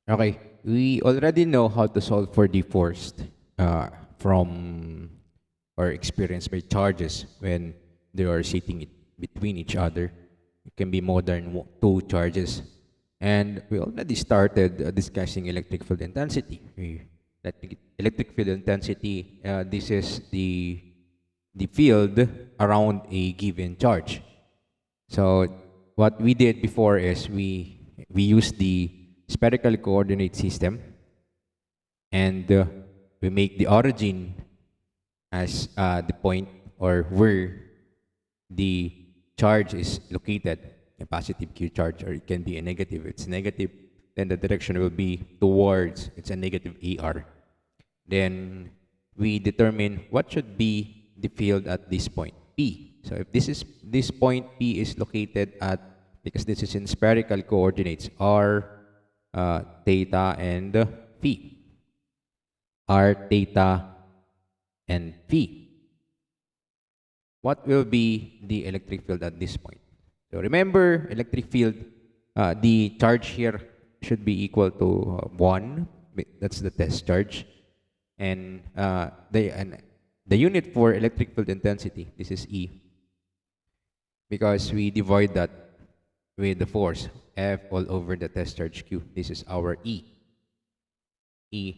Okay, we already know how to solve for the forced from or experienced by charges when they are sitting between each other. It can be more than two charges. And we already started discussing electric field intensity. Electric field intensity, this is the field around a given charge. So what we did before is we used the spherical coordinate system, and we make the origin as the point or where the charge is located, a positive Q charge, or it can be a negative. If it's negative, then the direction will be towards, it's a negative AR. Then we determine what should be the field at this point, P. So if this point P is located at, because this is in spherical coordinates, R, theta, and phi. R, theta, and phi. What will be the electric field at this point? So remember, electric field, the charge here should be equal to 1. That's the test charge. And the unit for electric field intensity, this is E. Because we divide that with the force, F all over the test charge Q. This is our E. E.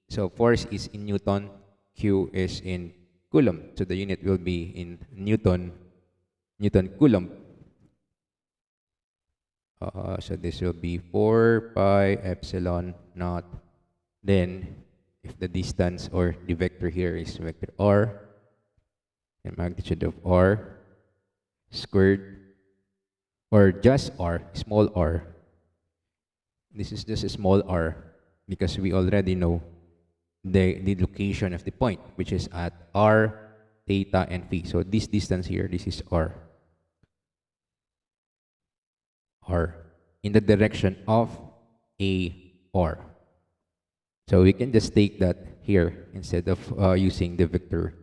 So force is in Newton, Q is in Coulomb. So the unit will be in Newton Coulomb. So this will be 4 pi epsilon naught. Then, if the distance or the vector here is vector r, and magnitude of r squared, or just r, small r. This is just a small r because we already know the location of the point, which is at r, theta, and phi. So this distance here, this is r. R in the direction of a r. So we can just take that here instead of using the vector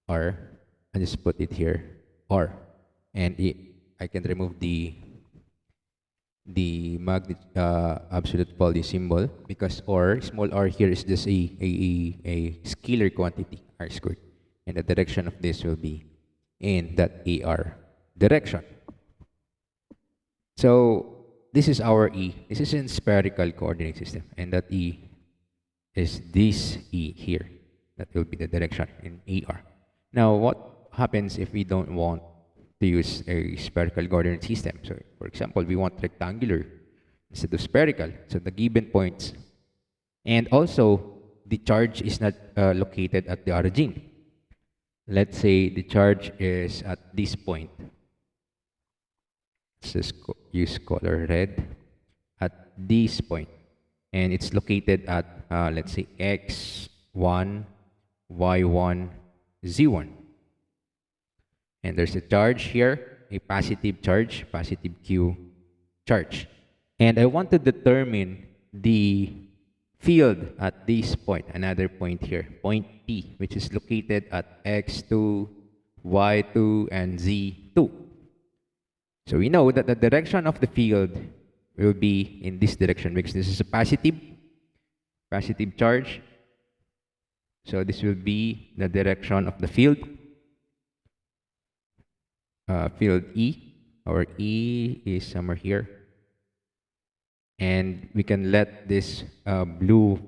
r. I just put it here, r, and I can remove the absolute value symbol because r, small r here is just a scalar quantity, r squared, and the direction of this will be in that ar direction. So this is our E. This is in spherical coordinate system, and that E is this E here. That will be the direction in AR. Now, what happens if we don't want to use a spherical coordinate system? So, for example, we want rectangular instead of spherical. So the given points, and also the charge is not located at the origin. Let's say the charge is at this point. Let's just use color red at this point, and it's located at let's say x1, y1, z1, and there's a charge here, a positive charge, positive Q charge, and I want to determine the field at this point, another point here, point P, which is located at x2, y2, and z2. So we know that the direction of the field will be in this direction because this is a positive charge. So this will be the direction of the field, field E. Our E is somewhere here. And we can let this blue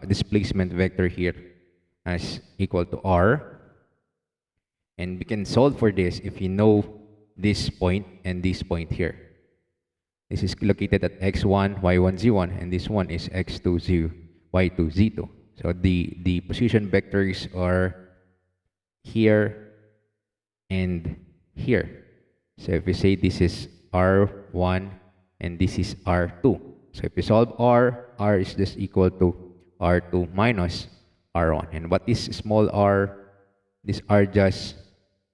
displacement vector here as equal to R. And we can solve for this if you know this point and this point here. This is located at x1, y1, z1, and this one is x2, z, y2, z2. So the position vectors are here and here. So if we say this is r1 and this is r2. So if we solve r is just equal to r2 minus r1. And what is small r? These are just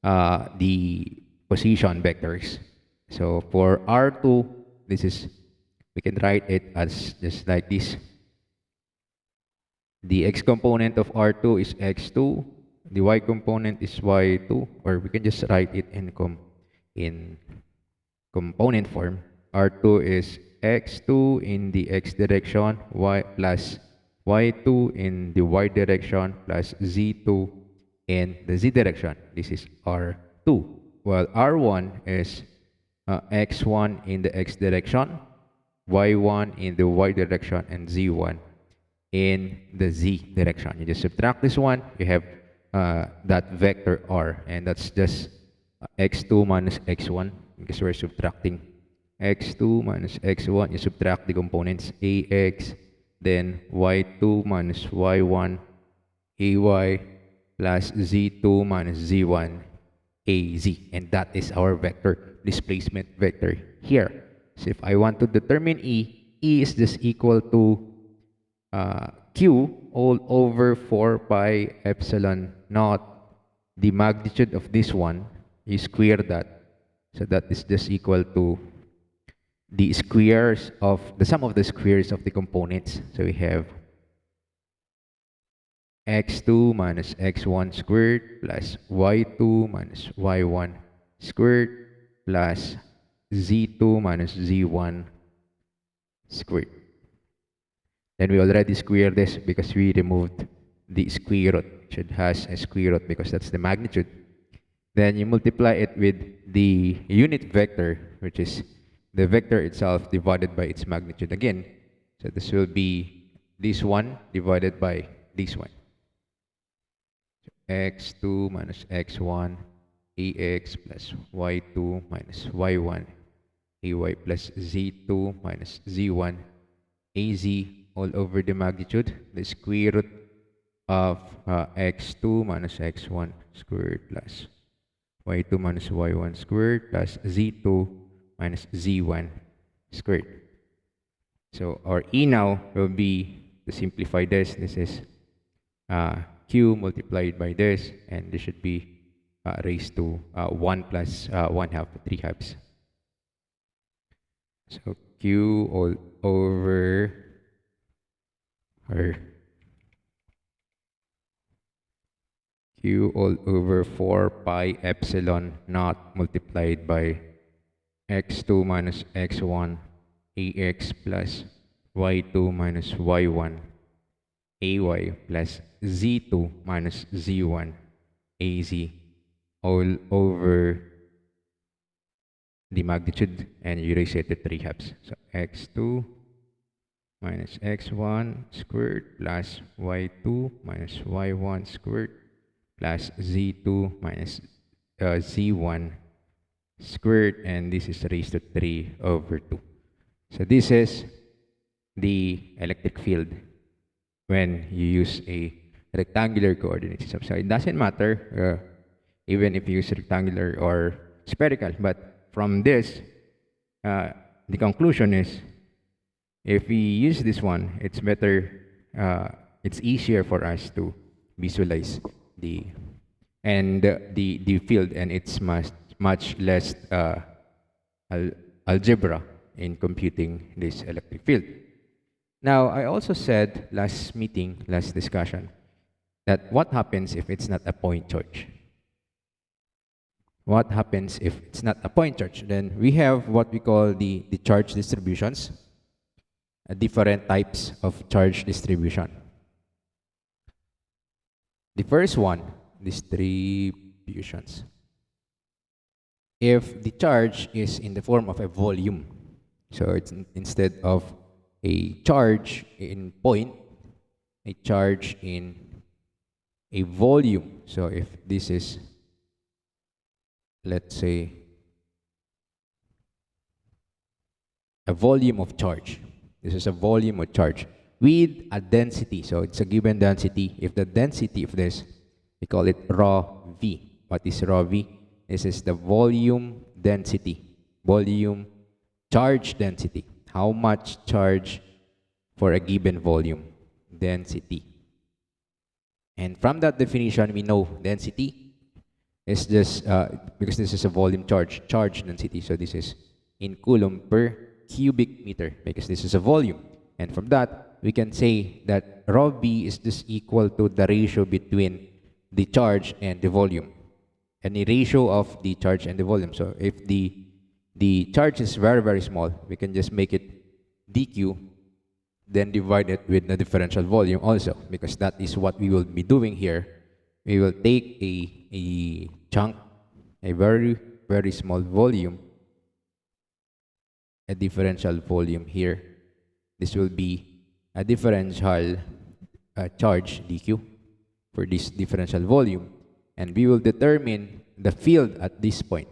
the position vectors. So for R2, this is, we can write it as just like this. The x component of R2 is x2, the y component is y2, or we can just write it in component form. R2 is x2 in the x direction, y plus y2 in the y direction, plus z2 in the z direction. This is R2. While R1 is x1 in the x direction, y1 in the y direction, and z1 in the z direction. You just subtract this one, you have that vector R, and that's just x2 minus x1, because we're subtracting x2 minus x1. You subtract the components ax, then y2 minus y1 ay plus z2 minus z1 az, and that is our vector, displacement vector here. So if I want to determine E is just equal to Q all over 4 pi epsilon naught. The magnitude of this one, you square that. So that is just equal to the squares of the sum of the squares of the components. So we have x2 minus x1 squared plus y2 minus y1 squared plus z2 minus z1 squared. Then we already squared this because we removed the square root. It should has a square root because that's the magnitude. Then you multiply it with the unit vector, which is the vector itself divided by its magnitude again. So this will be this one divided by this one. So x2 minus x1 ax plus y2 minus y1 ay plus z2 minus z1 az all over the magnitude, the square root of x2 minus x1 squared plus y2 minus y1 squared plus z2 minus z1 squared. So our E now will be, to simplify this is q multiplied by this, and this should be raised to 1 plus 1 half, 3 halves. So q all over, or q all over 4 pi epsilon naught multiplied by x2 minus x1 ax plus y2 minus y1 ay plus z2 minus z1 az all over the magnitude, and you raise it to 3 halves. So x2 minus x1 squared plus y2 minus y1 squared plus z2 minus z1 squared, and this is raised to 3 over 2. So this is the electric field when you use a rectangular coordinate system. So it doesn't matter even if you use rectangular or spherical, but from this, the conclusion is, if we use this one, it's better, it's easier for us to visualize the field, and it's much less algebra in computing this electric field. Now, I also said last discussion, that what happens if it's not a point charge? What happens if it's not a point charge? Then we have what we call the charge distributions, different types of charge distribution. The first one, distributions. If the charge is in the form of a volume, so it's instead of a charge in point, a charge in a volume. So if this is, let's say, a volume of charge, this is a volume of charge with a density. So it's a given density. If the density of this, we call it rho v. What is rho v? This is the volume density, volume charge density. How much charge for a given volume? Density. And from that definition, we know density is just, because this is a volume charge density. So this is in coulomb per cubic meter, because this is a volume. And from that, we can say that rho v is just equal to the ratio between the charge and the volume. Any ratio of the charge and the volume. So if the charge is very, very small, we can just make it dq, then divide it with the differential volume also, because that is what we will be doing here. We will take a chunk, a very, very small volume, a differential volume here. This will be a differential charge dq for this differential volume, and we will determine the field at this point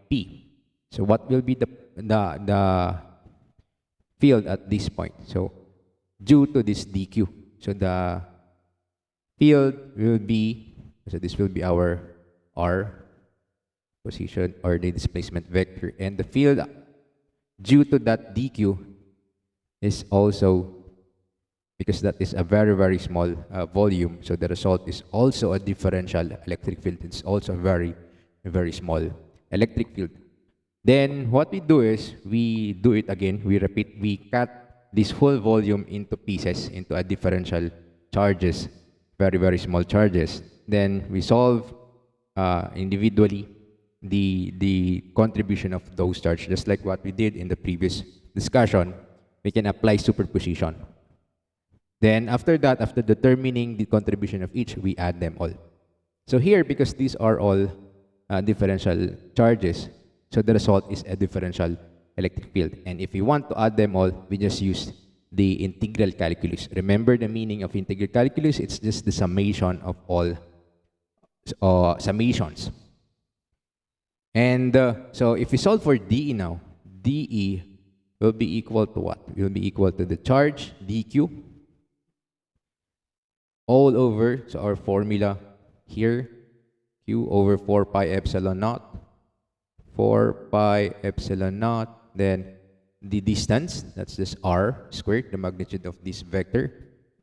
P. So what will be the field at this point? So due to this dq, so the field will be, so this will be our r position or the displacement vector, and the field due to that dq is also, because that is a very, very small volume, so the result is also a differential electric field. It's also a very, very small electric field. Then what we do is we do it again. We repeat. We cut this whole volume into pieces, into a differential charges, very, very small charges. Then we solve individually the contribution of those charges, just like what we did in the previous discussion. We can apply superposition. Then after that, after determining the contribution of each, we add them all. So here, because these are all differential charges, so the result is a differential electric field. And if we want to add them all, we just use the integral calculus. Remember the meaning of integral calculus? It's just the summation of all summations. And so if we solve for DE now, DE will be equal to what? It will be equal to the charge dq all over, so our formula here, q over 4 pi epsilon naught, 4 pi epsilon naught, then the distance, that's just r squared, the magnitude of this vector,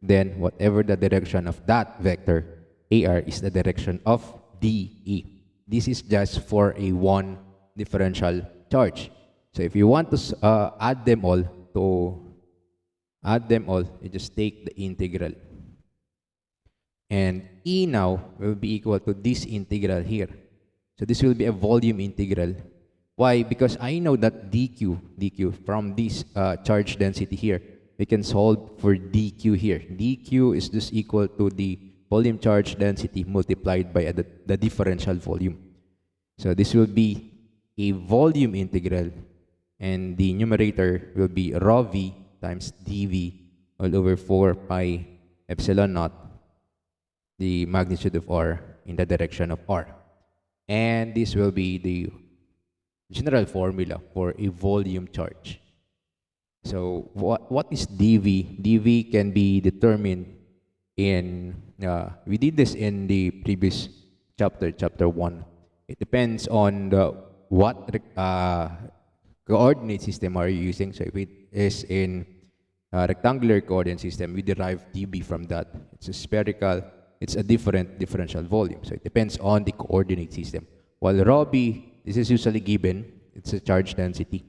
then whatever the direction of that vector, ar is the direction of DE. This is just for a one differential charge. So if you want to add them all, you just take the integral. And E now will be equal to this integral here. So this will be a volume integral. Why? Because I know that dq from this charge density here, we can solve for dq here. dq is just equal to the volume charge density multiplied by the differential volume. So this will be a volume integral, and the numerator will be rho v times dv all over 4 pi epsilon naught, the magnitude of r in the direction of r. And this will be the general formula for a volume charge. So what is dv? dv can be determined in, we did this in the previous chapter 1. It depends on what coordinate system are you using. So if it is in rectangular coordinate system, we derive dv from that. It's a spherical, it's a different differential volume. So it depends on the coordinate system. While rho b, this is usually given, it's a charge density.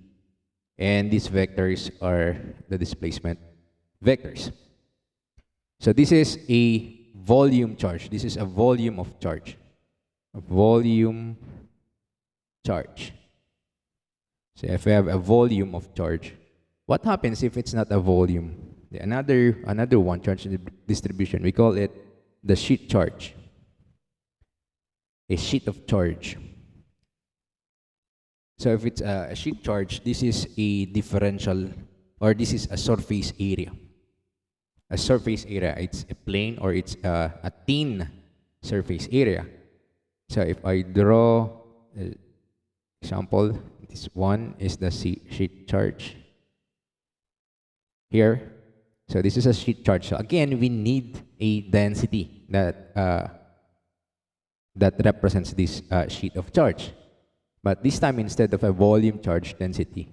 And these vectors are the displacement vectors. So this is a volume charge. This is a volume of charge. A volume charge. So if we have a volume of charge, what happens if it's not a volume? Another one, charge distribution, we call it the sheet charge. A sheet of charge. So if it's a sheet charge, this is a differential, or this is a surface area. A surface area, it's a plane or it's a thin surface area. So if I draw example, this one is the sheet charge here. So this is a sheet charge. So again, we need a density that that represents this sheet of charge. But this time, instead of a volume charge density,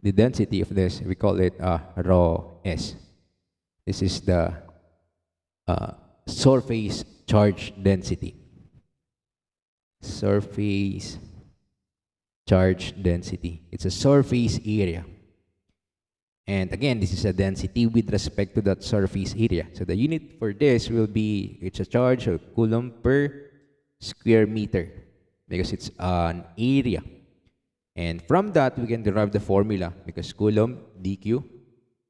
the density of this, we call it rho s. This is the surface charge density. Surface charge density. It's a surface area. And again, this is a density with respect to that surface area. So the unit for this will be, it's a charge of coulomb per square meter, because it's an area. And from that, we can derive the formula because Coulomb dq,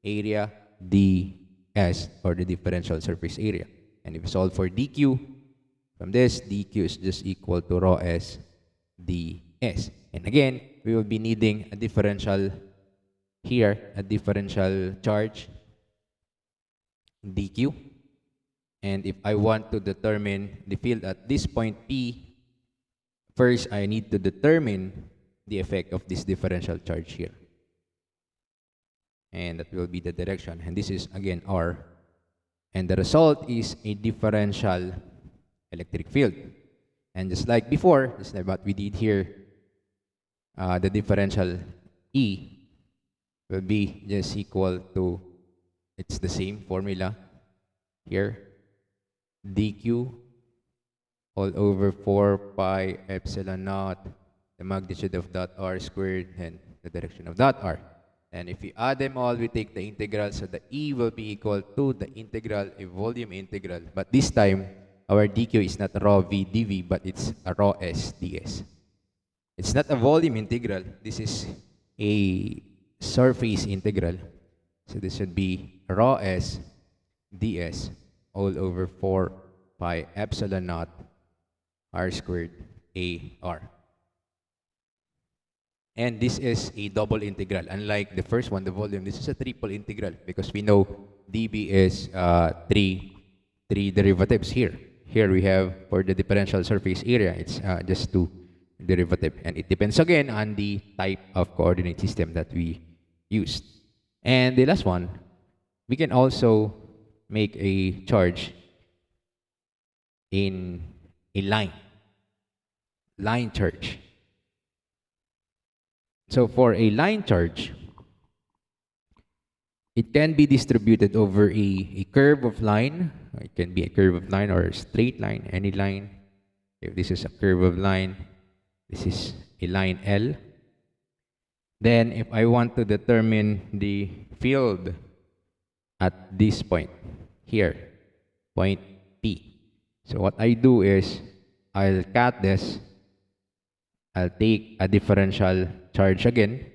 area ds, or the differential surface area. And if we solve for dq, from this, dq is just equal to rho s ds. And again, we will be needing a differential here, a differential charge dq. And if I want to determine the field at this point P, first I need to determine the effect of this differential charge here. And that will be the direction. And this is again R. And the result is a differential electric field. And just like before, just like what we did here, the differential E will be just equal to, it's the same formula here, dq all over 4 pi epsilon naught, the magnitude of dot r squared and the direction of dot r. And if we add them all, we take the integral, so the E will be equal to the integral, a volume integral. But this time, our dq is not rho v dv, but it's a rho s ds. It's not a volume integral. This is a surface integral. So this should be rho s ds all over 4 pi epsilon naught r squared a r. And this is a double integral. Unlike the first one, the volume, this is a triple integral because we know dB is three derivatives here. Here we have, for the differential surface area, it's just 2 derivative. And it depends again on the type of coordinate system that we used. And the last one, we can also make a charge in a line charge. So for a line charge, it can be distributed over a curve of line. It can be a curve of line or a straight line, any line. If this is a curve of line, this is a line L. Then if I want to determine the field at this point, here, point P. So what I do is, I'll cut this, I'll take a differential charge again,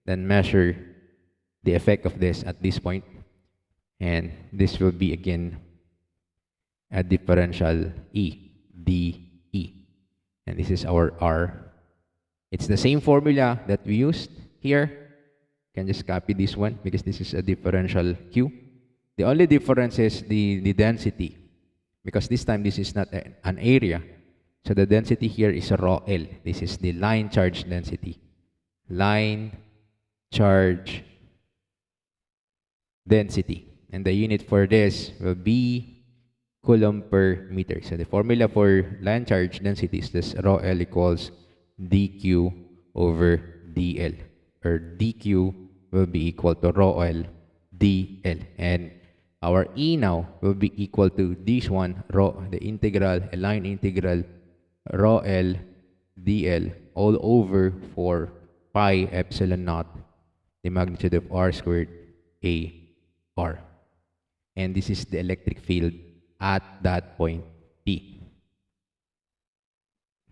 then measure the effect of this at this point, and this will be again a differential E, dE. And this is our R. It's the same formula that we used here. You can just copy this one because this is a differential Q. The only difference is the density, because this time this is not an area. So the density here is a rho L. This is the line charge density. Line charge density. And the unit for this will be Coulomb per meter. So the formula for line charge density is this rho L equals dq over dl. Or dq will be equal to rho L dl. And our E now will be equal to this one, rho, the integral, a line integral, rho L dl all over 4 pi epsilon naught, the magnitude of r squared a r. And this is the electric field at that point P.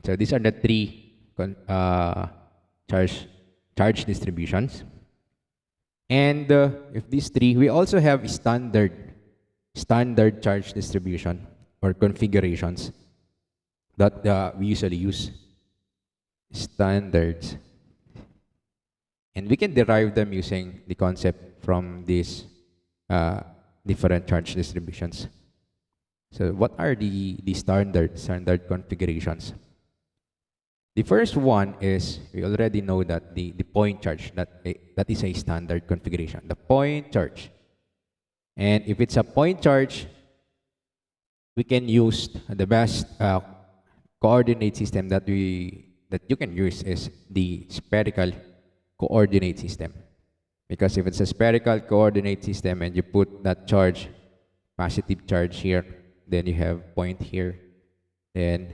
So these are the three charge distributions. And if these three, we also have standard charge distribution or configurations that we usually use. Standards. And we can derive them using the concept from these different charge distributions. So what are the standard configurations? The first one is, we already know that the point charge, that is a standard configuration, the point charge. And if it's a point charge, we can use the best coordinate system that you can use is the spherical coordinate system. Because if it's a spherical coordinate system and you put that charge, positive charge here, then you have point here, then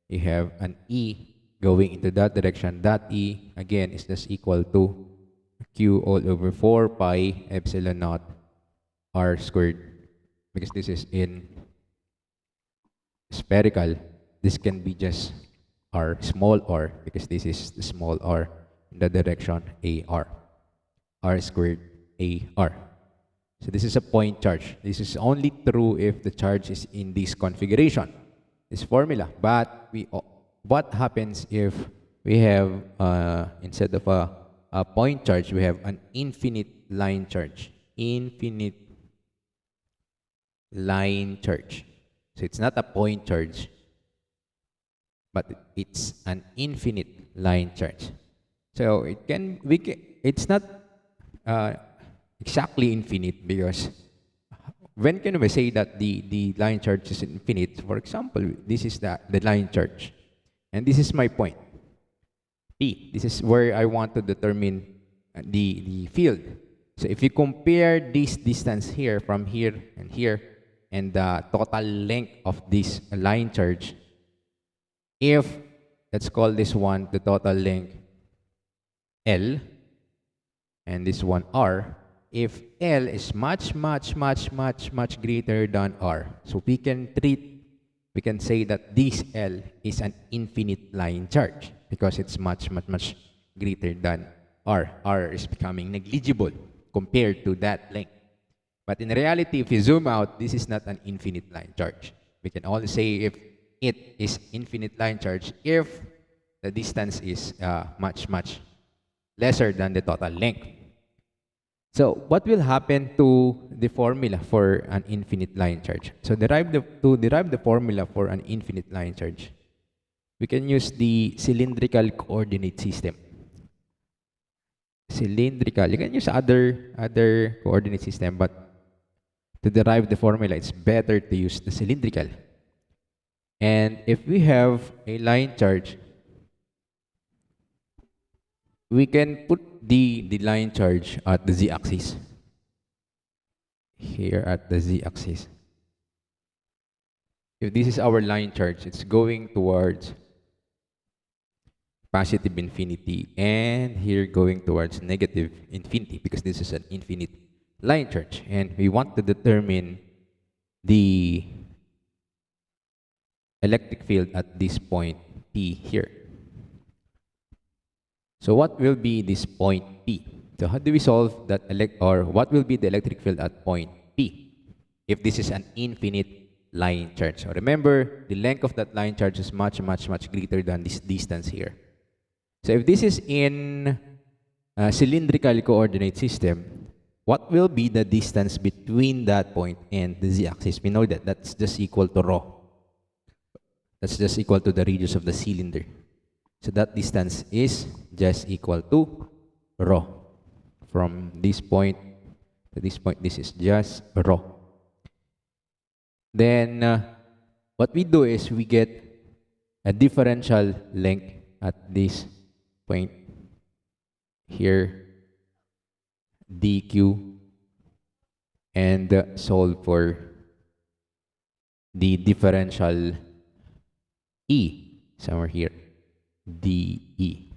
you have an E going into that direction. That E, again, is just equal to Q all over 4 pi epsilon naught r squared. Because this is in spherical, this can be just r, small r, because this is the small r. in the direction AR. R squared AR. So this is a point charge. This is only true if the charge is in this configuration, this formula. But what happens if we have, instead of a point charge, we have an infinite line charge? Infinite line charge. So it's not a point charge, but it's an infinite line charge. So it's not exactly infinite, because when can we say that the line charge is infinite? For example, this is the line charge, and this is my point P. This is where I want to determine the field. So if you compare this distance here from here, and the total length of this line charge, if, let's call this one the total length L, and this one R, if L is much greater than R, so we can say that this L is an infinite line charge, because it's much greater than R. R is becoming negligible compared to that length. But in reality, if you zoom out, this is not an infinite line charge. We can only say if it is infinite line charge if the distance is much lesser than the total length. So what will happen to the formula for an infinite line charge? So to derive the formula for an infinite line charge, we can use the cylindrical coordinate system. Cylindrical. You can use other coordinate system, but to derive the formula, it's better to use the cylindrical. And if we have a line charge, we can put the line charge at the z-axis. Here at the z-axis. If this is our line charge, it's going towards positive infinity, and here going towards negative infinity, because this is an infinite line charge, and we want to determine the electric field at this point P here. So what will be this point P? So how do we solve that, or what will be the electric field at point P if this is an infinite line charge? So remember, the length of that line charge is much greater than this distance here. So if this is in a cylindrical coordinate system, what will be the distance between that point and the z-axis? We know that that's just equal to rho. That's just equal to the radius of the cylinder. So that distance is just equal to rho. From this point to this point, this is just rho. Then what we do is we get a differential length at this point here, dq, and solve for the differential E somewhere here, dE.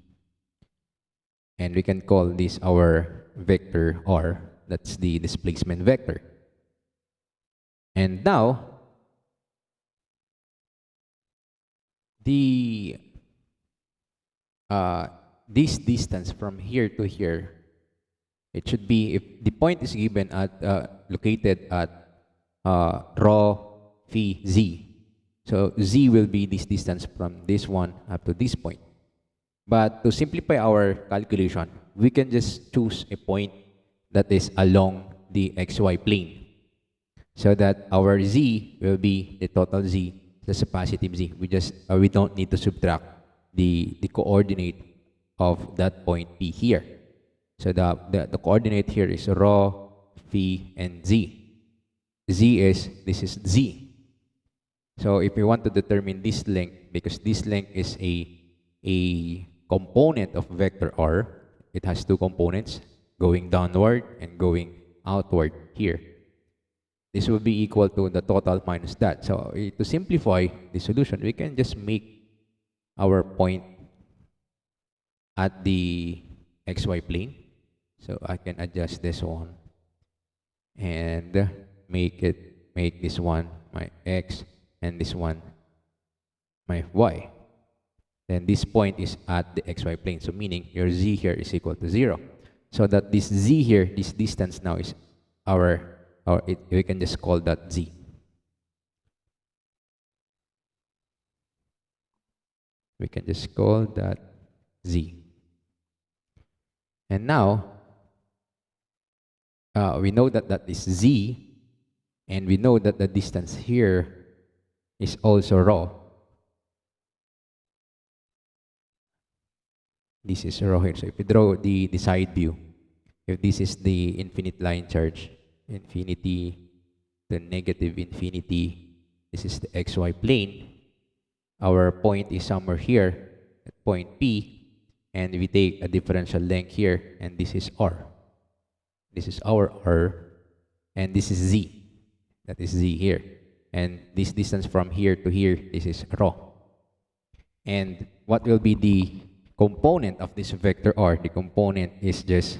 And we can call this our vector R. That's the displacement vector. And now, this distance from here to here, it should be, if the point is given at located at rho phi z. So z will be this distance from this one up to this point. But to simplify our calculation, we can just choose a point that is along the xy plane, so that our z will be the total z, that's a positive z. We don't need to subtract the coordinate of that point P here. So the coordinate here is rho, phi, and z. This is z. So if we want to determine this length, because this length is a component of vector R, it has two components, going downward and going outward here. This will be equal to the total minus that. So to simplify the solution, we can just make our point at the xy plane. So I can adjust this one and make this one my x and this one my y. then this point is at the xy plane. So meaning your z here is equal to 0. So that this z here, this distance now is we can just call that z. We can just call that z. And now, we know that that is z, and we know that the distance here is also rho. This is rho here. So if we draw the side view, if this is the infinite line charge, infinity to negative infinity, this is the xy plane. Our point is somewhere here at point P, and we take a differential length here, and this is r. This is our r, and this is z. That is z here. And this distance from here to here, this is rho. And what will be the component of this vector r? The component is just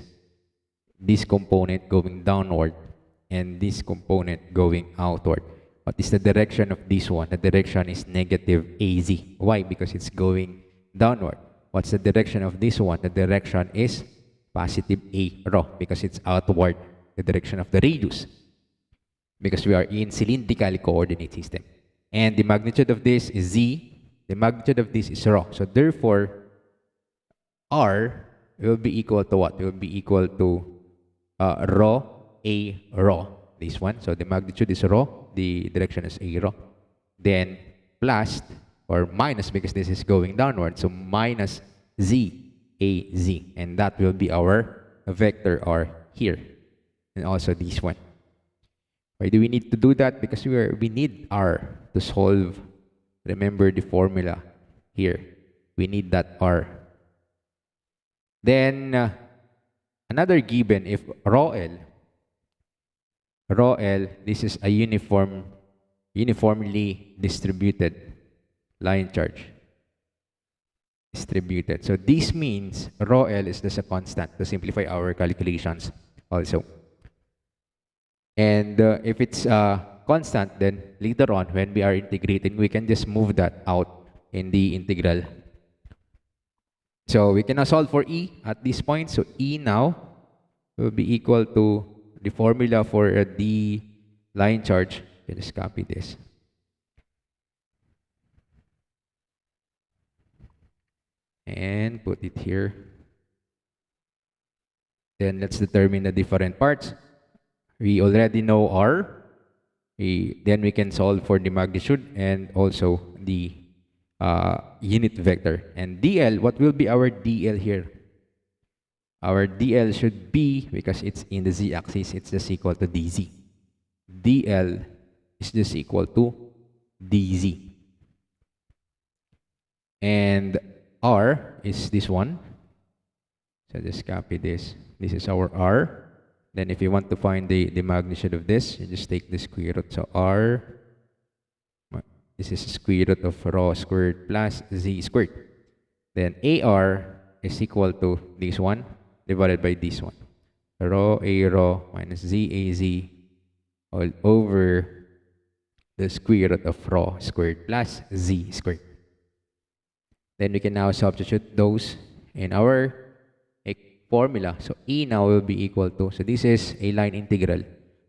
this component going downward and this component going outward. What is the direction of this one? The direction is negative az. Why? Because it's going downward. What's the direction of this one? The direction is positive a rho because it's outward, the direction of the radius, because we are in cylindrical coordinate system. And the magnitude of this is z. The magnitude of this is rho. So therefore, r will be equal to what? It will be equal to rho a rho. This one. So the magnitude is rho. The direction is a rho. Then plus or minus, because this is going downward. So minus z a z. And that will be our vector r here. And also this one. Why do we need to do that? Because we need r to solve. Remember the formula here. We need that r. Then another given, if rho L, this is a uniformly distributed line charge. Distributed. So this means rho L is just a constant to simplify our calculations also. And if it's constant, then later on when we are integrating, we can just move that out in the integral. So we can now solve for E at this point. So E now will be equal to the formula for the line charge. Let me just copy this. And put it here. Then let's determine the different parts. We already know R. Then we can solve for the magnitude and also the unit vector. And DL, what will be our DL here? Our DL should be, because it's in the z-axis, it's just equal to dz. DL is just equal to dz. And R is this one. So just copy this. This is our R. Then if you want to find the magnitude of this, you just take the square root. So R, this is square root of rho squared plus z squared. Then AR is equal to this one divided by this one. Rho A rho minus z a z all over the square root of rho squared plus z squared. Then we can now substitute those in our formula. So E now will be equal to, so this is a line integral.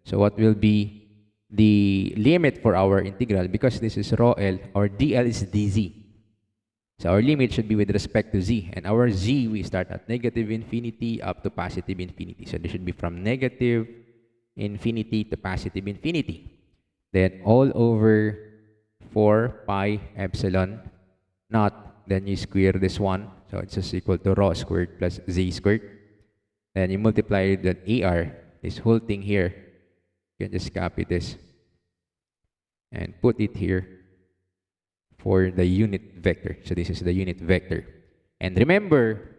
So what will be the limit for our integral? Because this is rho L, our DL is dz. So our limit should be with respect to z. And our z, we start at negative infinity up to positive infinity. So this should be from negative infinity to positive infinity. Then all over 4 pi epsilon naught. Then you square this one. So it's just equal to rho squared plus z squared. Then you multiply that AR, this whole thing here. You can just copy this and put it here for the unit vector. So this is the unit vector. And remember,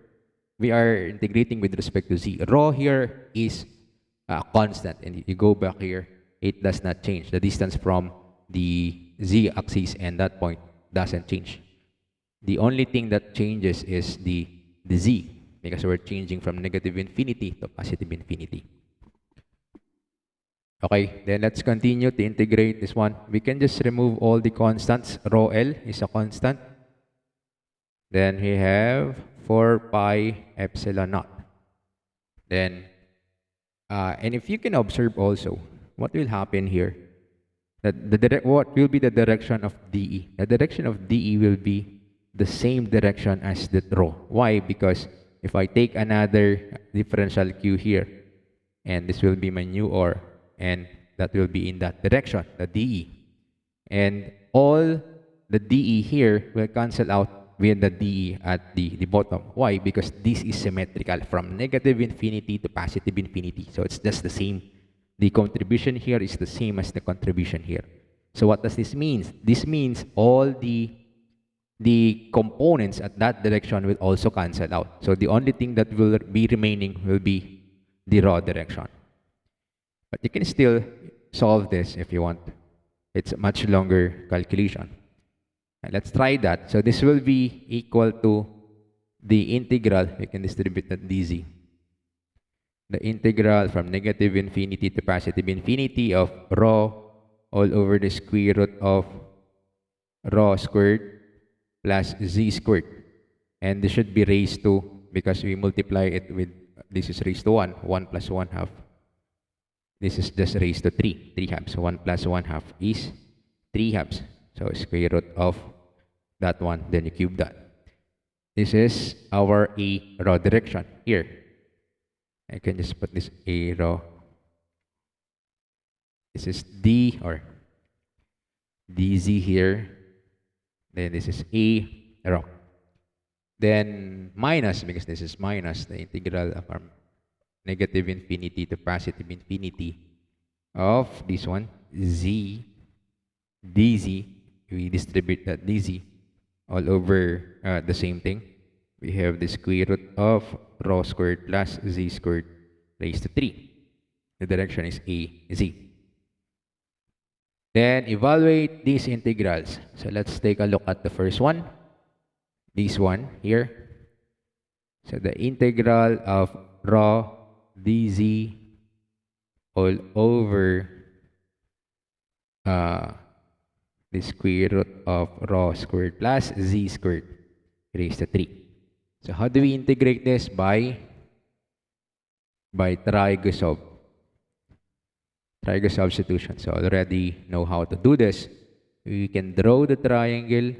we are integrating with respect to z. Rho here is constant. And you go back here, it does not change. The distance from the z-axis and that point doesn't change. The only thing that changes is the z, because we're changing from negative infinity to positive infinity. Okay, then let's continue to integrate this one. We can just remove all the constants. Rho L is a constant. Then we have 4 pi epsilon naught. Then, and if you can observe also, what will happen here? That what will be the direction of DE? The direction of DE will be the same direction as the rho. Why? Because if I take another differential Q here, and this will be my new or, and that will be in that direction, the DE. And all the DE here will cancel out with the DE at the bottom. Why? Because this is symmetrical from negative infinity to positive infinity. So it's just the same. The contribution here is the same as the contribution here. So what does this mean? This means all the components at that direction will also cancel out. So the only thing that will be remaining will be the raw direction. But you can still solve this if you want. It's a much longer calculation. And let's try that. So this will be equal to the integral. We can distribute that dz. The integral from negative infinity to positive infinity of rho all over the square root of rho squared plus z squared. And this should be raised to, because we multiply it with, this is raised to 1, 1 plus 1 half. This is just raised to 3, 3 halves. So 1 plus 1 half is 3 halves. So square root of that one, then you cube that. This is our A raw direction here. I can just put this A raw. This is D or DZ here. Then this is A raw. Then minus, because this is minus the integral of our negative infinity to positive infinity of this one, Z, dz. We distribute that dz all over the same thing. We have the square root of rho squared plus z squared raised to 3. The direction is a, z. Then evaluate these integrals. So let's take a look at the first one. This one here. So the integral of rho dz all over the square root of rho squared plus z squared raised to 3. So how do we integrate this? By trigo substitution. So already know how to do this. We can draw the triangle,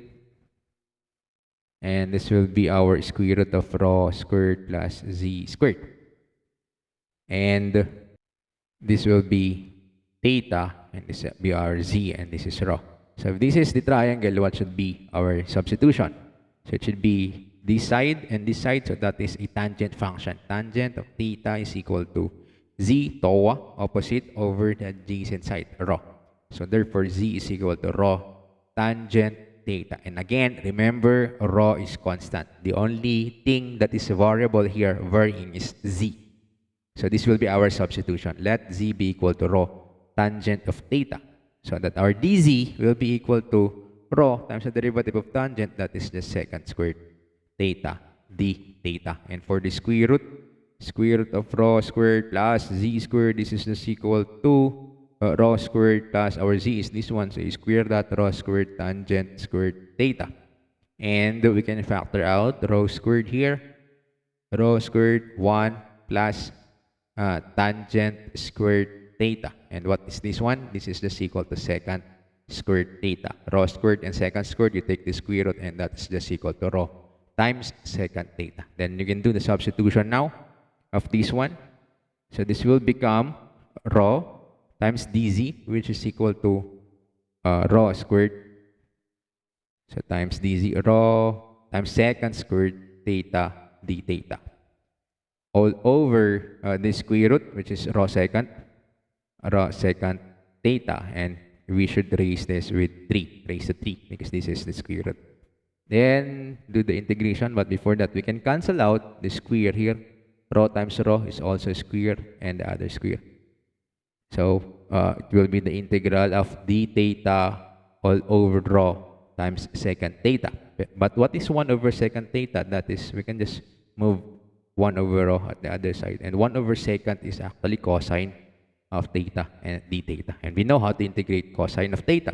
and this will be our square root of rho squared plus z squared. And this will be theta, and this will be our z, and this is rho. So if this is the triangle, what should be our substitution? So it should be this side and this side. So that is a tangent function. Tangent of theta is equal to z, toa, opposite, over the adjacent side, rho. So therefore, z is equal to rho tangent theta. And again, remember, rho is constant. The only thing that is variable here, varying, is z. So this will be our substitution. Let z be equal to rho tangent of theta. So that our dz will be equal to rho times the derivative of tangent, that is the secant squared theta, d theta. And for the square root of rho squared plus z squared, this is just equal to rho squared plus our z is this one, so you square that, rho squared tangent squared theta. And we can factor out rho squared here, rho squared 1 plus tangent squared theta. And what is this one? This is just equal to secant squared theta. Rho squared and secant squared, you take the square root, and that's just equal to rho times secant theta. Then you can do the substitution now of this one. So this will become rho times dz, which is equal to rho squared. So times dz, rho times secant squared theta d theta. All over the square root, which is rho secant theta, and we should raise this with 3, raise to 3, because this is the square root. Then do the integration, but before that, we can cancel out the square here. Rho times rho is also square, and the other square. So it will be the integral of d theta all over rho times secant theta. But what is 1 over secant theta? That is, we can just move 1 over rho at the other side. And 1 over secant is actually cosine of theta and d theta. And we know how to integrate cosine of theta.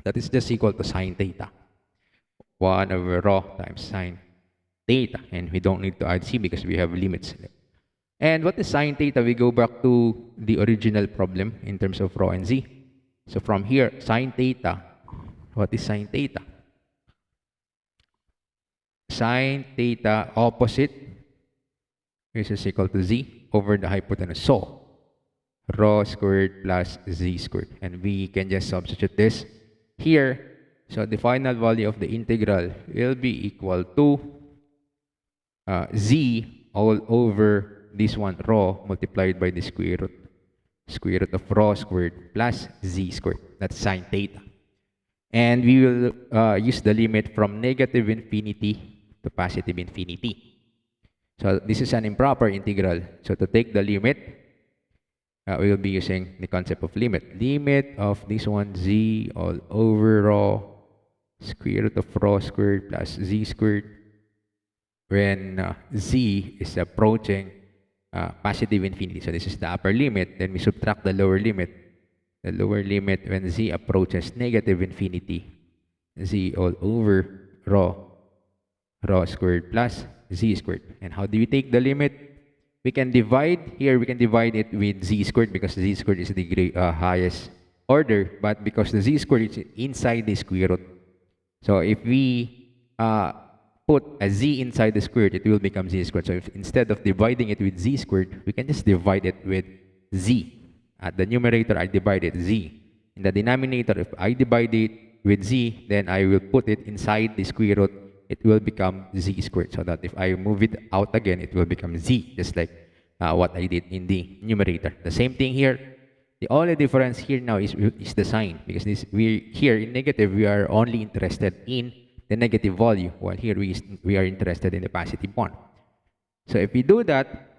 That is just equal to sine theta. 1 over rho times sine theta. And we don't need to add c because we have limits. And what is sine theta? We go back to the original problem in terms of rho and z. So from here, sine theta, what is sine theta? Sine theta opposite, which is equal to z over the hypotenuse. So, rho squared plus z squared. And we can just substitute this here. So the final value of the integral will be equal to z all over this one, rho, multiplied by the square root of rho squared plus z squared. That's sine theta. And we will use the limit from negative infinity to positive infinity. So this is an improper integral. So to take the limit, we will be using the concept of limit. Limit of this one, z all over rho square root of rho squared plus z squared when z is approaching positive infinity. So this is the upper limit. Then we subtract the lower limit. The lower limit when z approaches negative infinity, z all over rho squared plus z squared. And how do we take the limit? We can divide here. We can divide it with z squared because z squared is the highest order. But because the z squared is inside the square root, so if we put a z inside the square root, it will become z squared. So if instead of dividing it with z squared, we can just divide it with z. At the numerator, I divide it z. In the denominator, if I divide it with z, then I will put it inside the square root. It will become z squared. So that if I move it out again, it will become z, just like what I did in the numerator. The same thing here. The only difference here now is the sign, because here in negative, we are only interested in the negative value, while here we are interested in the positive one. So if we do that,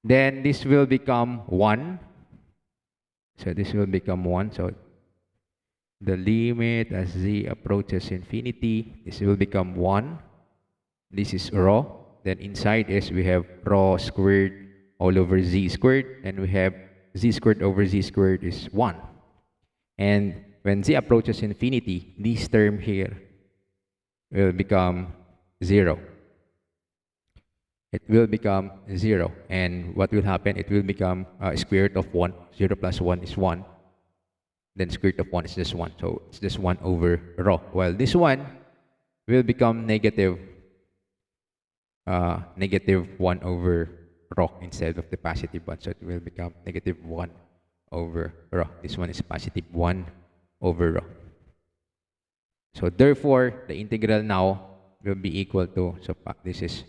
then this will become 1. So this will become 1. So the limit as z approaches infinity, this will become 1. This is rho. Then inside is we have rho squared all over z squared, and we have z squared over z squared is 1. And when z approaches infinity, this term here will become 0. It will become 0. And what will happen? It will become square root of 1. 0 plus 1 is 1. Then square root of 1 is just 1. So it's just 1 over rho. While this one will become negative 1 over rho instead of the positive 1. So it will become negative 1 over rho. This one is positive 1 over rho. So therefore, the integral now will be equal to, so this is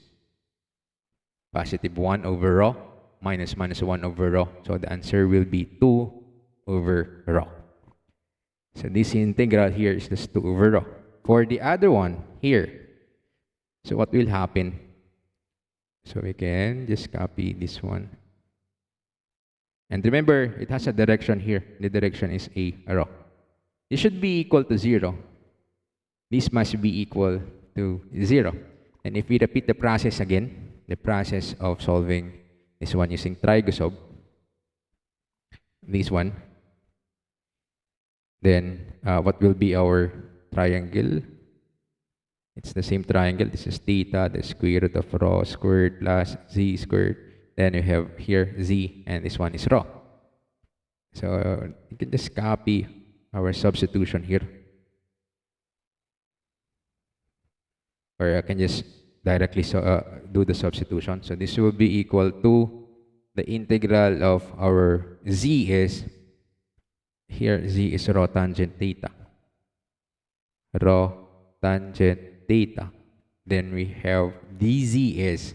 positive 1 over rho minus 1 over rho. So the answer will be 2 over rho. So this integral here is just 2 over rho. For the other one here, so what will happen? So we can just copy this one. And remember, it has a direction here. The direction is a rho. This should be equal to 0. This must be equal to 0. And if we repeat the process again, the process of solving this one using trigosob, this one, then what will be our triangle? It's the same triangle. This is theta, the square root of rho squared plus z squared. Then you have here z, and this one is rho. So you can just copy our substitution here. Or I can just directly do the substitution. So this will be equal to the integral of our z is, here z is rho tangent theta. Rho tangent theta. Then we have dz is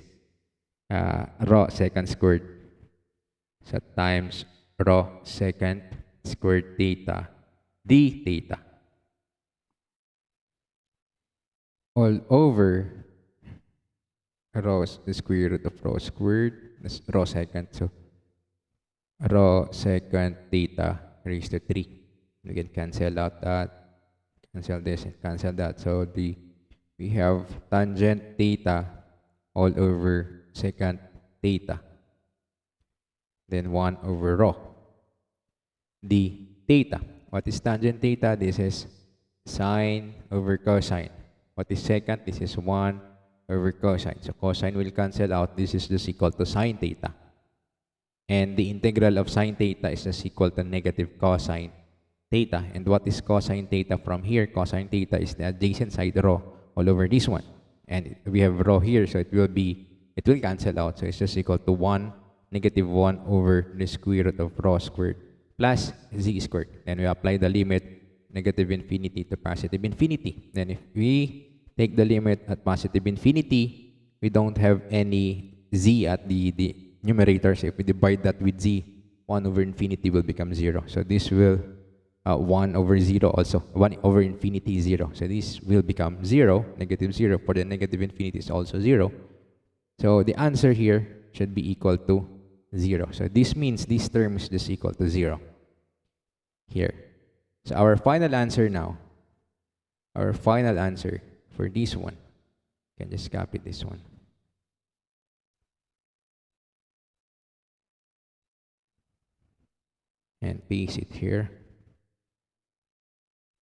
rho secant squared. So times rho secant squared theta d theta all over rho the square root of rho squared, that's rho secant. So rho secant theta raised to 3. We can cancel out that, cancel this, and cancel that. So we have tangent theta all over secant theta. Then 1 over rho d theta. What is tangent theta? This is sine over cosine. What is secant? This is 1 over cosine. So cosine will cancel out. This is just equal to sine theta. And the integral of sine theta is just equal to negative cosine theta. And what is cosine theta from here? Cosine theta is the adjacent side rho all over this one. And we have rho here, so it will cancel out. So it's just equal to 1, negative 1 over the square root of rho squared plus z squared. Then we apply the limit negative infinity to positive infinity. Then if we take the limit at positive infinity, we don't have any z at the numerator. So if we divide that with z, 1 over infinity will become 0. So this will 1 over 0 also. 1 over infinity is 0. So this will become 0, negative 0. For the negative infinity is also 0. So the answer here should be equal to 0. So this means this term is just equal to 0 here. So our final answer now, our final answer for this one, you can just copy this one. And paste it here.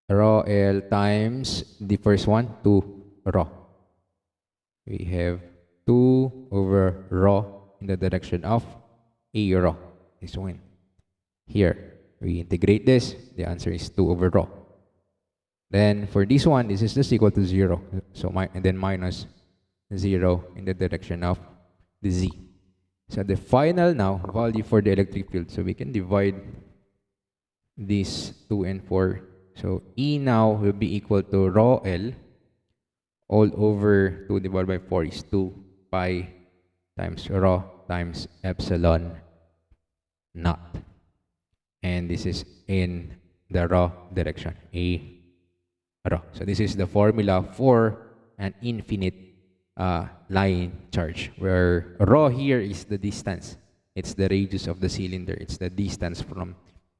Rho L times the first one, 2 rho. We have 2 over rho in the direction of A rho. This one. Here, we integrate this. The answer is 2 over rho. Then for this one, this is just equal to 0. So and then minus 0 in the direction of the z. So the final now value for the electric field. So we can divide these 2 and 4. So E now will be equal to rho L all over 2 divided by 4 is 2 pi times rho times epsilon naught. And this is in the rho direction, A rho. So this is the formula for an infinite line charge, where rho here is the distance. It's the radius of the cylinder. It's the distance from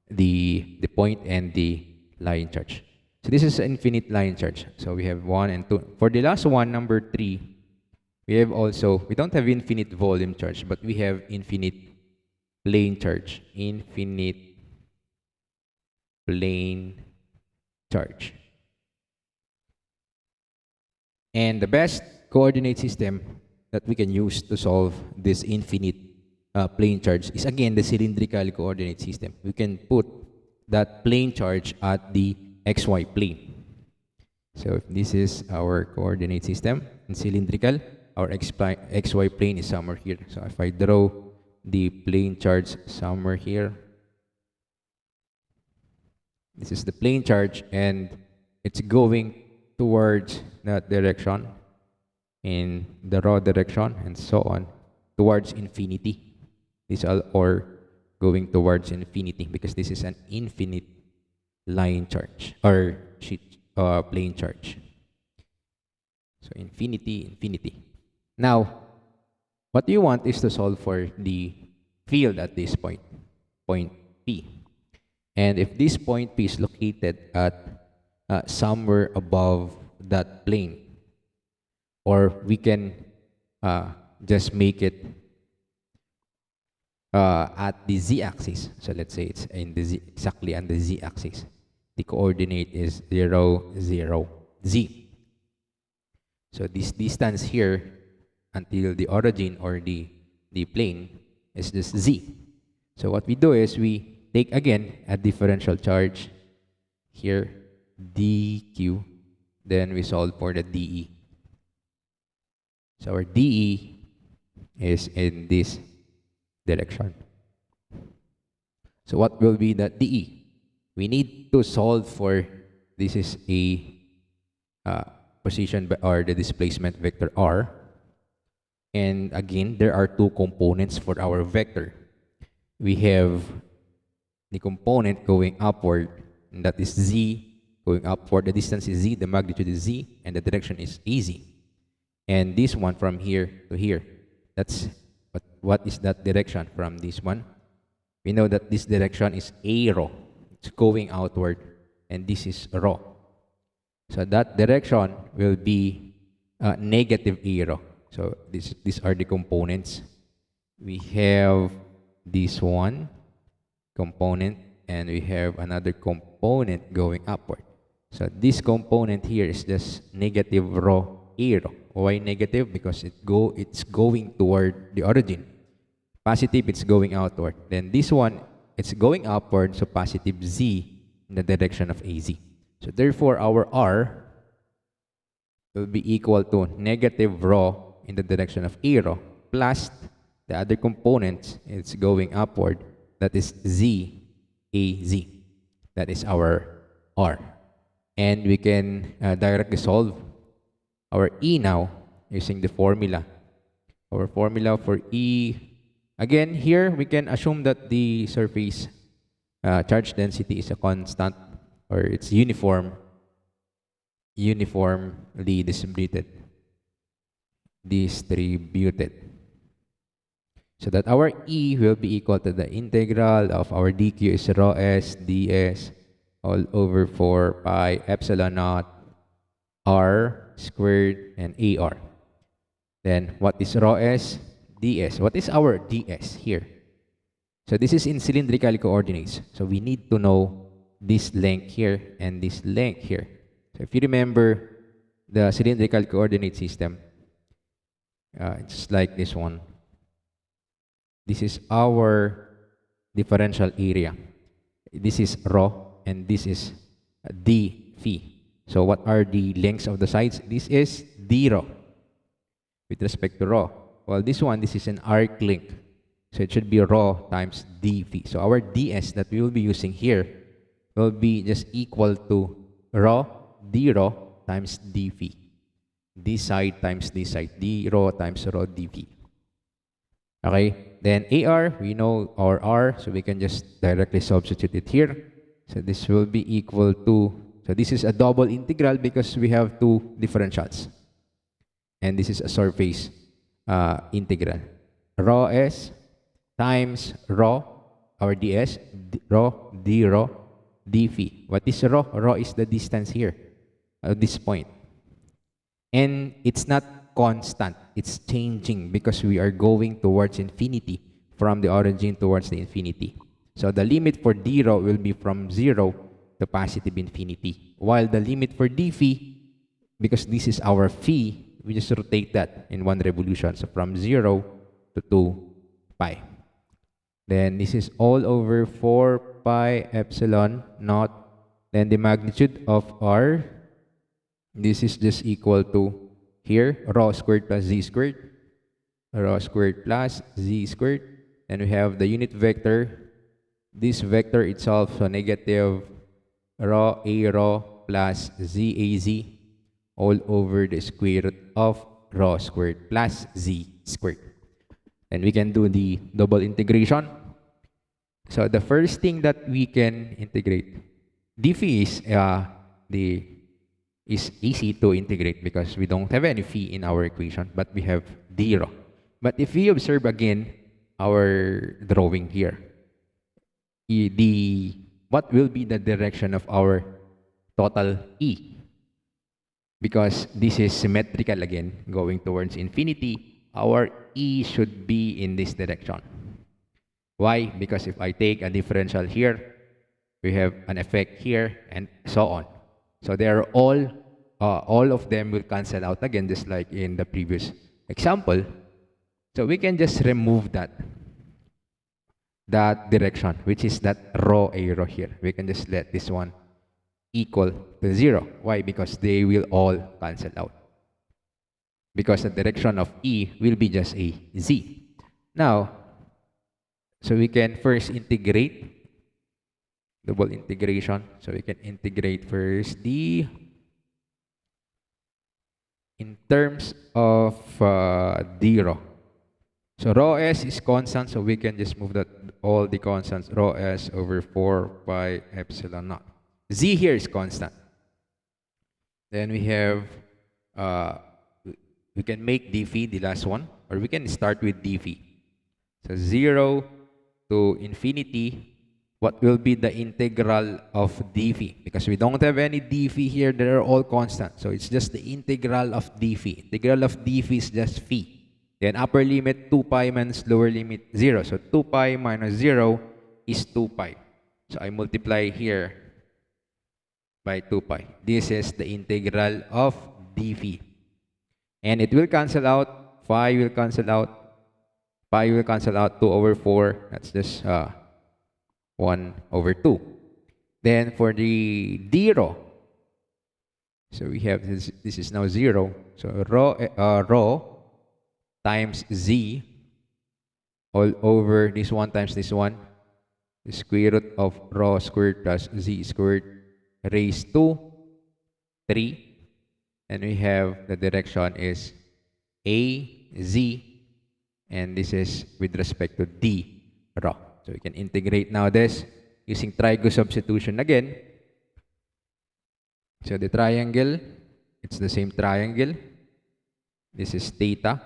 the point and the line charge. So this is infinite line charge. So we have 1 and 2. For the last one, number 3, we don't have infinite volume charge, but we have infinite plane charge. Infinite plane charge. And the best coordinate system that we can use to solve this infinite plane charge is again the cylindrical coordinate system. We can put that plane charge at the xy plane. So if this is our coordinate system in cylindrical, our xy plane is somewhere here. So if I draw the plane charge somewhere here, this is the plane charge, and it's going towards that direction, in the rho direction, and so on, towards infinity. These are or going towards infinity, because this is an infinite line charge or plane charge. So infinity, infinity. Now, what you want is to solve for the field at this point, point P. And if this point P is located at somewhere above that plane, or we can just make it at the z-axis. So let's say it's in the exactly on the z-axis. The coordinate is 0, 0, z. So this distance here until the origin or the plane is just z. So what we do is we take again a differential charge here, dq, then we solve for the dE. So our dE is in this direction. So what will be the dE? We need to solve for, this is a position or the displacement vector r. And again, there are two components for our vector. We have the component going upward, and that is z, going upward. The distance is z, the magnitude is z, and the direction is az. And this one from here to here, that's what is that direction from this one? We know that this direction is a rho. It's going outward, and this is rho. So that direction will be negative a rho. So these are the components. We have this one component, and we have another component going upward. So this component here is just negative rho A rho. Why negative? Because it's going toward the origin. Positive, it's going outward. Then this one, it's going upward, so positive Z in the direction of AZ. So therefore, our R will be equal to negative rho in the direction of A rho plus the other components, it's going upward, that is Z, AZ. That is our R. And we can directly solve our E now using the formula. Our formula for E, again, here we can assume that the surface charge density is a constant, or it's uniformly distributed. So that our E will be equal to the integral of our dq is rho s ds all over 4 pi epsilon naught r squared and AR. Then what is rho s? ds. What is our ds here? So this is in cylindrical coordinates. So we need to know this length here and this length here. So if you remember the cylindrical coordinate system, it's like this one. This is our differential area. This is rho and this is d phi. So what are the lengths of the sides? This is d rho with respect to rho. Well, this is an arc length. So it should be rho times d phi. So our ds that we will be using here will be just equal to rho d rho times d phi. This side times this side. D rho times rho d phi. Okay? Then AR, we know our R, so we can just directly substitute it here. So this will be equal to, so this is a double integral because we have two differentials. And this is a surface integral. Rho S times rho, our ds, rho d rho d phi. What is rho? Rho is the distance here at this point. And it's not constant. It's changing because we are going towards infinity from the origin towards the infinity. So the limit for d rho will be from 0 to positive infinity. While the limit for d phi, because this is our phi, we just rotate that in one revolution. So from 0 to 2 pi. Then this is all over 4 pi epsilon naught. Then the magnitude of r, this is just equal to here, rho squared plus z squared. Rho squared plus z squared. And we have the unit vector. This vector itself, so negative rho a rho plus z a z all over the square root of rho squared plus z squared. And we can do the double integration. So the first thing that we can integrate, d phi is easy to integrate because we don't have any phi in our equation, but we have d rho. But if we observe again our drawing here, what will be the direction of our total E? Because this is symmetrical again, going towards infinity, our E should be in this direction. Why? Because if I take a differential here, we have an effect here, and so on. So they are all of them will cancel out again, just like in the previous example. So we can just remove that direction, which is that rho a rho here. We can just let this one equal to 0. Why? Because they will all cancel out. Because the direction of E will be just a z. Now, so we can first integrate, double integration. So we can integrate first in terms of d rho. So rho s is constant, so we can just move that all the constants, rho s over 4 pi epsilon naught. Z here is constant. Then we have, we can make d phi the last one, or we can start with d phi. So 0 to infinity, what will be the integral of d phi? Because we don't have any d phi here, they are all constant. So it's just the integral of d phi. Integral of d phi is just phi. Then upper limit 2 pi minus lower limit 0. So 2 pi minus 0 is 2 pi. So I multiply here by 2 pi. This is the integral of dv. And it will cancel out, phi will cancel out, pi will cancel out, 2 over 4, that's just 1 over 2. Then for the d rho, so we have this is now 0. So rho times z all over this one times this one, the square root of rho squared plus z squared raised to 3. And we have the direction is a, z, and this is with respect to d rho. So we can integrate now this using trigo substitution again. So the triangle, it's the same triangle. This is theta.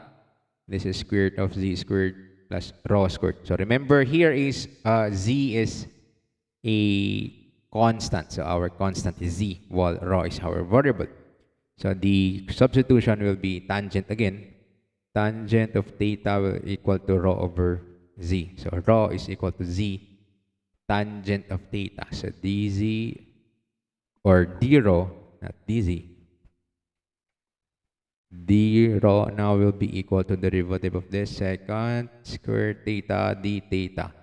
This is square root of z squared plus rho squared. So remember here is z is a constant. So our constant is z, while rho is our variable. So the substitution will be tangent again. Tangent of theta will equal to rho over z. So rho is equal to z tangent of theta. So dz or d rho, not dz. D rho now will be equal to the derivative of this secant squared theta d theta.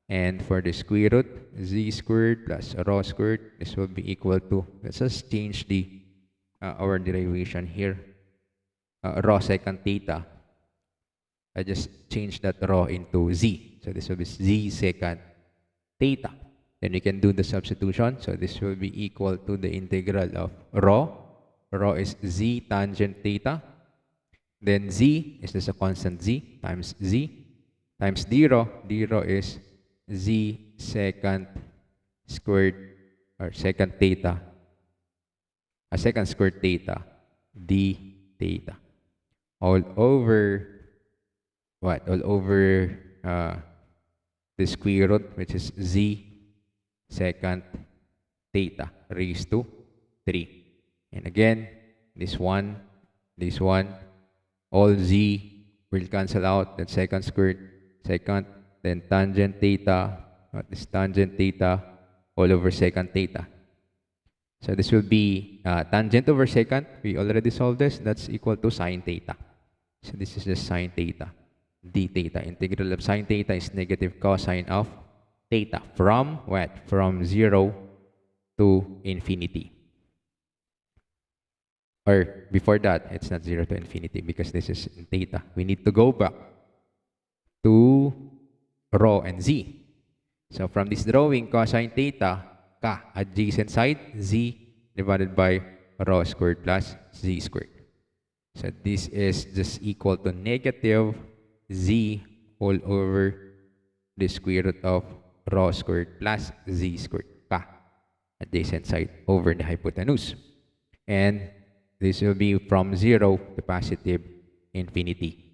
And for the square root, z squared plus rho squared, this will be equal to, let's just change the our derivation here. Rho secant theta. I just changed that rho into z. So this will be z secant theta. Then we can do the substitution. So this will be equal to the integral of rho. Rho is z tangent theta. Then z is just a constant z times z times d rho. D rho is z secant squared or secant theta. A secant squared theta d theta. All over what? All over the square root, which is z secant theta raised to 3. And again, this one, all z will cancel out. Then secant squared, secant, then tangent theta, this tangent theta, all over secant theta. So this will be tangent over secant. We already solved this. That's equal to sine theta. So this is just sine theta, d theta. Integral of sine theta is negative cosine of theta. From what? From 0 to infinity. Or before that, it's not 0 to infinity because this is in theta. We need to go back to rho and z. So from this drawing, cosine theta, adjacent side, z divided by rho squared plus z squared. So this is just equal to negative z all over the square root of rho squared plus z squared, adjacent side over the hypotenuse. And this will be from 0 to positive infinity.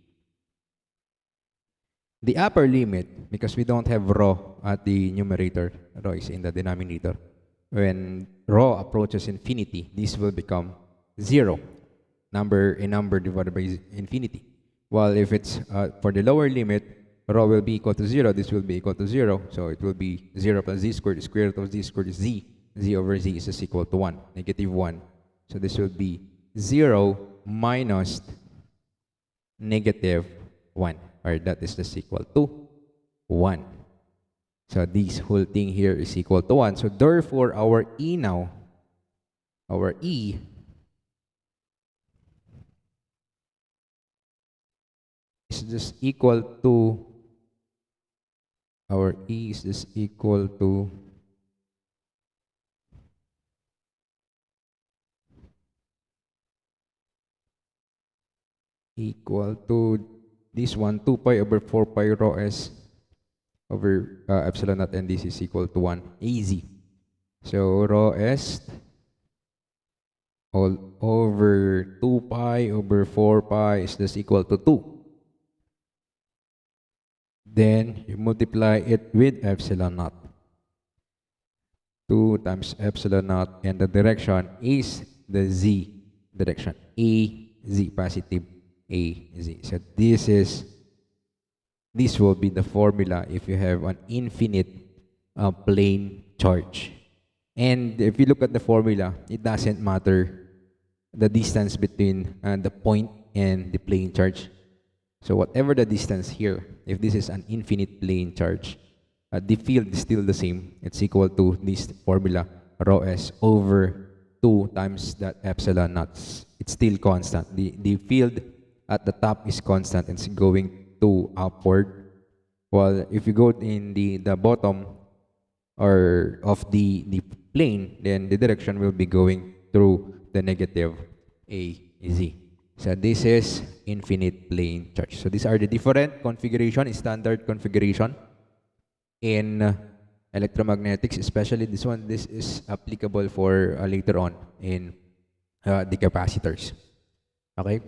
The upper limit, because we don't have rho at the numerator, rho is in the denominator. When rho approaches infinity, this will become 0. A number divided by infinity. While if it's for the lower limit, rho will be equal to 0, this will be equal to 0. So it will be 0 plus z squared. The square root of z squared is z. Z over z is just equal to 1, negative 1. So this will be 0 minus negative 1, or that is just equal to 1. So this whole thing here is equal to 1. So therefore, our E now, our E is just equal to, our E is just equal to this one, 2 pi over 4 pi rho s over epsilon naught, and this is equal to 1. Easy. So rho s all over 2 pi over 4 pi is just equal to 2. Then you multiply it with epsilon naught. 2 times epsilon naught, and the direction is the z direction. Az, positive Az. So this will be the formula if you have an infinite plane charge. And if you look at the formula, it doesn't matter the distance between the point and the plane charge. So whatever the distance here, if this is an infinite plane charge, the field is still the same. It's equal to this formula, rho s over 2 times that epsilon naught. It's still constant. The field at the top is constant. It's going to upward. While if you go in the bottom or of the plane, then the direction will be going through the negative a z. So this is infinite plane charge. So these are the different configuration, standard configuration in electromagnetics, especially this one. This is applicable for later on in the capacitors. Okay.